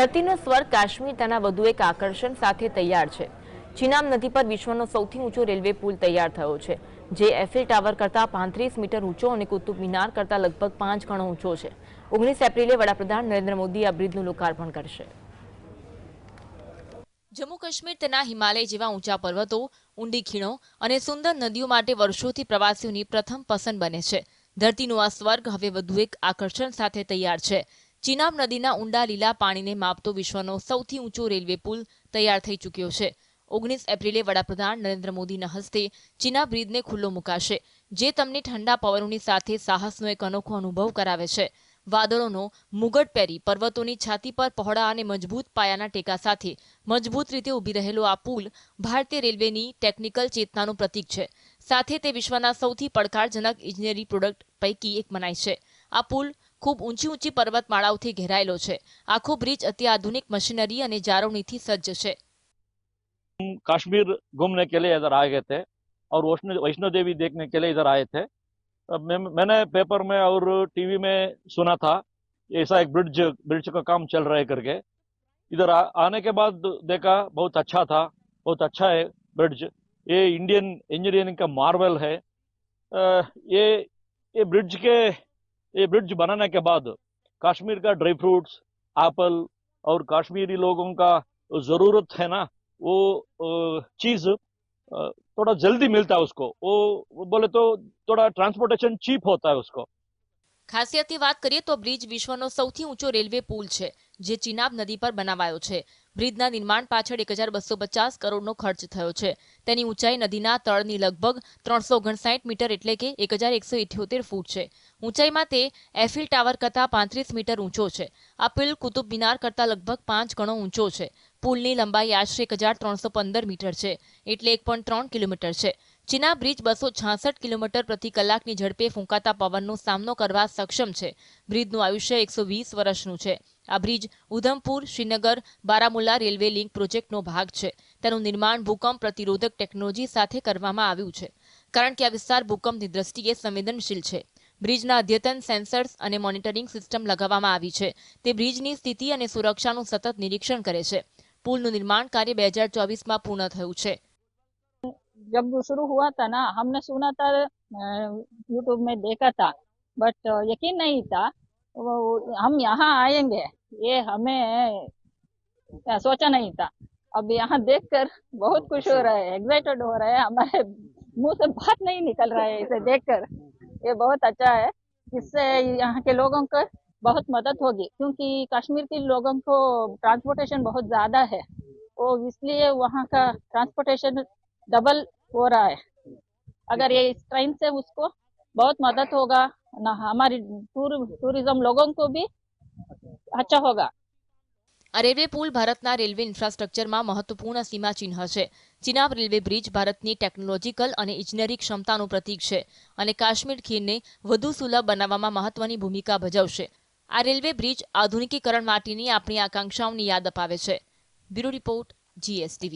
ધરતીનો સ્વર્ગ કાશ્મીર તેના વધુ એક આકર્ષણ સાથે તૈયાર છે। ચિનાબ નદી પર વિશ્વનો સૌથી ઊંચો રેલવે પુલ તૈયાર થયો છે, જે એફિલ ટાવર કરતા 35 મીટર ઊંચો અને કુતુબ મિનાર કરતા લગભગ 5 ગણો ઊંચો છે। 19 એપ્રિલે વડાપ્રધાન નરેન્દ્ર મોદી આ બ્રિજનું લોકાર્પણ કરશે। જમ્મુ કાશ્મીર તેના હિમાલય જેવા ઊંચા પર્વતો, ઊંડી ખીણો અને સુંદર નદીઓ માટે વર્ષોથી પ્રવાસીઓની પ્રથમ પસંદ બને છે। ધરતીનું આ સ્વર્ગ હવે વધુ એક આકર્ષણ સાથે તૈયાર છે। ચિનાબ નદીના ઊંડા લીલા પાણીને માપતો વિશ્વનો સૌથી ઊંચો રેલવે પુલ તૈયાર થઈ ચૂક્યો છે। 19 એપ્રિલે વડાપ્રધાન નરેન્દ્ર મોદીના હસ્તે ચિનાબ બ્રિજને ખુલ્લો મુકાશે, જે તમને ઠંડા પવનોની સાથે સાહસનો એક અનોખો અનુભવ કરાવે છે। વાદળોનો મુગટ પહેરી પર્વતોની છાતી પર પહોળા અને મજબૂત પાયાના ટેકા સાથે મજબૂત રીતે ઊભી રહેલો આ પુલ ભારતીય રેલવેની ટેકનિકલ ચેતનાનું પ્રતીક છે। સાથે તે વિશ્વના સૌથી પડકારજનક ઇજનેરી પ્રોડક્ટ પૈકી એક મનાય છે। આ પુલ ખૂબ ઊંચી પર્વતમાળાઓથી ઘેરાયેલો છે। આખો બ્રિજ અત્યાધુનિક મશીનરી અને જાળવણીથી સજ્જ છે। कश्मीर घूमने के लिए इधर आए गए थे और वैष्णो देवी देखने के लिए इधर आए थे। अब मैंने पेपर में और टीवी में सुना था ऐसा एक ब्रिज का काम चल रहा है करके। इधर आने के बाद देखा, बहुत अच्छा था, बहुत अच्छा है ब्रिज। ये इंडियन इंजीनियरिंग का मार्वल है। ये ब्रिज बनाने के बाद कश्मीर का ड्राई फ्रूट्स, एप्पल और कश्मीरी लोगों का जरूरत है ना, वो चीज थोड़ा जल्दी मिलता है उसको। वो बोले तो थोड़ा ट्रांसपोर्टेशन चीप होता है उसको। ખાસિયતની વાત કરીએ તો બ્રિજ વિશ્વનો સૌથી ઊંચો રેલવે પુલ છે, જે ચિનાબ નદી પર બનાવાયો છે। બ્રિજના નિર્માણ પાછળ 1250 કરોડનો ખર્ચ થયો છે। તેની ઊંચાઈ નદીના તળની લગભગ 359 મીટર એટલે કે 1178 ફૂટ છે। ઊંચાઈમાં તે એફિલ ટાવર કરતા 35 મીટર ઊંચો છે। આ પુલ કુતુબ મિનાર કરતા લગભગ 5 ગણો ઊંચો છે। પુલની લંબાઈ આશરે 1315 મીટર છે, એટલે 1.3 કિલોમીટર છે। ચિનાબ બ્રિજ 266 કિલોમીટર પ્રતિ કલાકની ઝડપે ફૂંકાતા પવનનો સામનો કરવા સક્ષમ છે। બ્રિજનું આયુષ્ય 120 વર્ષનું છે। આ bridge Udhampur, Srinagar, Baramulla railway link પ્રોજેક્ટનો ભાગ છે। તેનું નિર્માણ ભૂકંપ પ્રતિરોધક ટેકનોલોજી સાથે કરવામાં આવ્યું છે, કારણ કે આ વિસ્તાર ભૂકંપની દ્રષ્ટિએ સંવેદનશીલ છે। બ્રિજના અદ્યતન સેન્સર્સ અને મોનિટરિંગ સિસ્ટમ લગાવવામાં આવી છે। તે બ્રિજની સ્થિતિ અને સુરક્ષાનું સતત નિરીક્ષણ કરે છે। પુલનું નિર્માણ કાર્ય 2024 में पूर्ण થયું છે। जब शुरू हुआ था ना, हमने सुना था, यूट्यूब में देखा था, बट यकीन नहीं था हम यहाँ आएंगे, ये हमें सोचा नहीं था। अब यहाँ देखकर बहुत खुश हो रहा है, एक्साइटेड हो रहा है, हमारे मुंह से बात नहीं निकल रहा है इसे देखकर। ये बहुत अच्छा है, इससे यहाँ के लोगों को बहुत मदद होगी, क्योंकि कश्मीर के लोगों को ट्रांसपोर्टेशन बहुत ज्यादा है, और इसलिए वहाँ का ट्रांसपोर्टेशन डबल हो रहा है। अगर ये इस ट्रेन से उसको बहुत मदद होगा ना, हमारी टूरिज्म लोगों को भी अच्छा होगा। આ રેલવે પુલ ભારતના રેલવે ઇન્ફ્રાસ્ટ્રક્ચરમાં મહત્વપૂર્ણ સીમાચિહ્ન છે। ચિનાબ રેલવે બ્રિજ ભારતની ટેકનોલોજીકલ અને ઇજનેરી ક્ષમતાનું પ્રતીક છે અને કાશ્મીર ખીણને વધુ સુલભ બનાવવામાં મહત્વની ભૂમિકા ભજવશે। આ રેલવે બ્રિજ આધુનિકીકરણ માટેની આપણી આકાંક્ષાઓની યાદ અપાવે છે। Bureau report, GSTV।